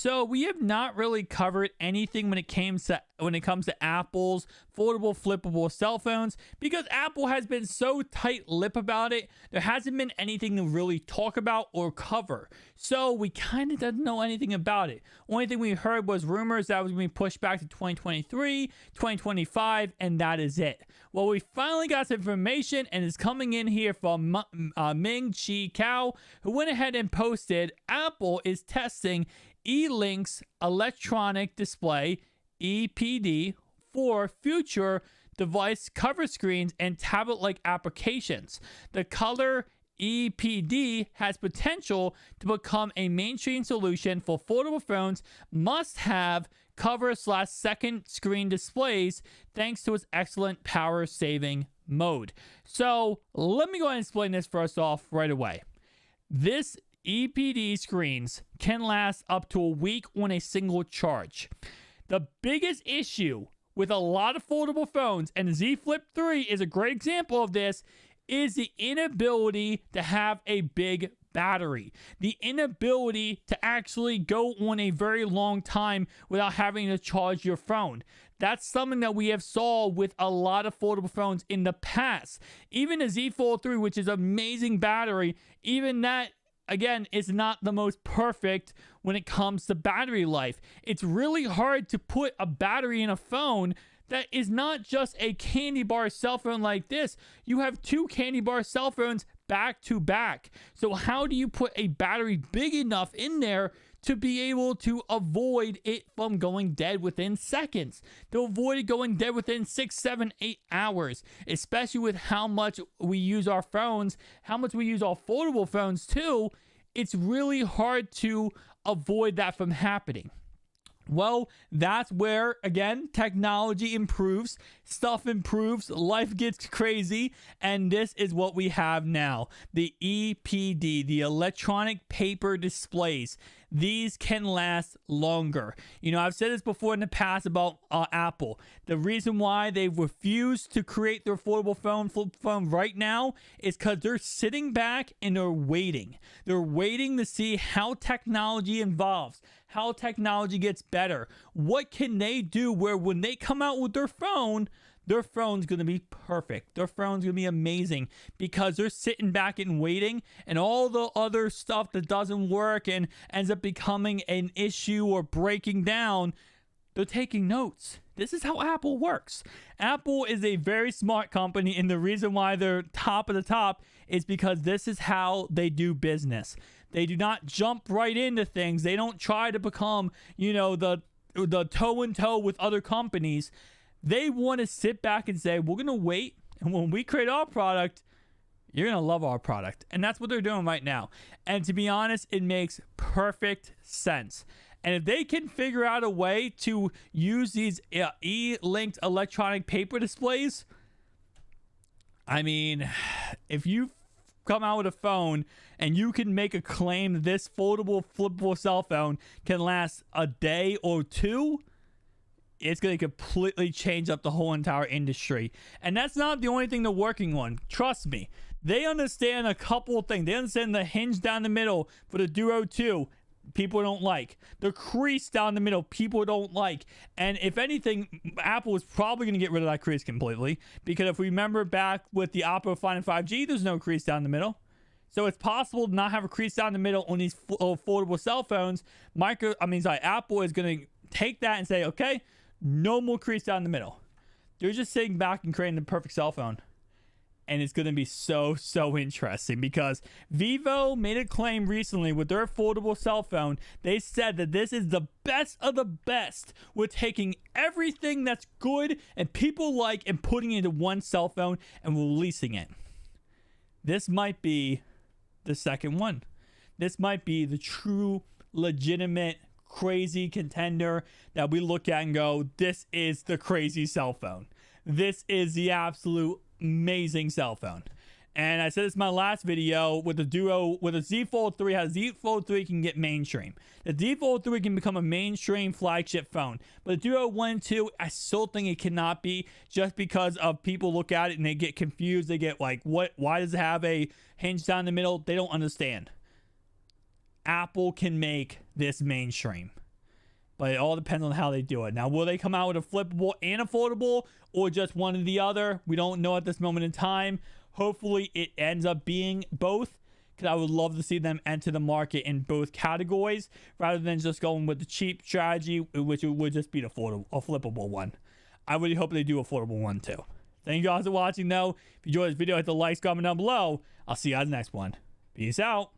So we have not really covered anything when it comes to Apple's foldable, flippable cell phones because Apple has been so tight-lipped about it. There hasn't been anything to really talk about or cover. So we kind of didn't know anything about it. Only thing we heard was rumors that it was going to be pushed back to 2023, 2025, and that is it. Well, we finally got some information, and it's coming in here from Ming Chi Kao, who went ahead and posted Apple is testing E-Link's electronic display EPD for future device cover screens and tablet-like applications. The color EPD has potential to become a mainstream solution for foldable phones must-have cover/second screen displays thanks to its excellent power-saving mode. So let me go ahead and explain this first off right away. This EPD screens can last up to a week on a single charge. The biggest issue with a lot of foldable phones, and the Z Flip 3 is a great example of this, is the inability to have a big battery. The inability to actually go on a very long time without having to charge your phone. That's something that we have saw with a lot of foldable phones in the past. Even the Z Fold 3, which is amazing battery, even that, again, is not the most perfect when it comes to battery life. It's really hard to put a battery in a phone that is not just a candy bar cell phone like this. You have two candy bar cell phones back to back. So how do you put a battery big enough in there to be able to avoid it from going dead within seconds, to avoid it going dead within 6, 7, 8 hours, especially with how much we use our phones, how much we use our foldable phones too? It's really hard to avoid that from happening. Well, that's where, again, technology improves, stuff improves, life gets crazy, and this is what we have now. The EPD, the electronic paper displays. These can last longer. You know, I've said this before in the past about Apple. The reason why they've refused to create their foldable flip phone right now is because they're sitting back and they're waiting. They're waiting to see how technology evolves, how technology gets better. What can they do where when they come out with their phone's going to be perfect. Their phone's going to be amazing because they're sitting back and waiting, and all the other stuff that doesn't work and ends up becoming an issue or breaking down, they're taking notes. This is how Apple works. Apple is a very smart company, and the reason why they're top of the top is because this is how they do business. They do not jump right into things. They don't try to become, the toe and toe with other companies. They want to sit back and say, we're going to wait, and when we create our product, you're going to love our product. And that's what they're doing right now. And to be honest, it makes perfect sense. And if they can figure out a way to use these E-linked electronic paper displays, I mean, if you come out with a phone and you can make a claim that this foldable, flippable cell phone can last a day or two, it's going to completely change up the whole entire industry. And that's not the only thing they're working on. Trust me. They understand a couple of things. They understand the hinge down the middle for the Duo 2. People don't like. The crease down the middle, people don't like. And if anything, Apple is probably going to get rid of that crease completely. Because if we remember back with the Oppo Find 5G, there's no crease down the middle. So it's possible to not have a crease down the middle on these foldable cell phones. Apple is going to take that and say, okay, no more crease down the middle. They're just sitting back and creating the perfect cell phone. And it's going to be so interesting because Vivo made a claim recently with their foldable cell phone. They said that this is the best of the best. We're taking everything that's good and people like and putting it into one cell phone and releasing it. This might be the second one. This might be the true, legitimate, crazy contender that we look at and go, this is the crazy cell phone. This is the absolute amazing cell phone. And I said this in my last video with the Duo, with the Z Fold 3, how Z Fold 3 can get mainstream. The Z Fold 3 can become a mainstream flagship phone. But the Duo 1 and 2, I still think it cannot be, just because of people look at it and they get confused. They get like, why does it have a hinge down the middle? They don't understand. Apple can make this mainstream. but it all depends on how they do it. Now, will they come out with a flippable and a foldable, or just one or the other? We don't know at this moment in time. Hopefully, it ends up being both, because I would love to see them enter the market in both categories, rather than just going with the cheap strategy, which would just be a flippable one. I really hope they do a foldable one too. Thank you guys for watching, though. If you enjoyed this video, hit the like, comment down below. I'll see you guys in the next one. Peace out.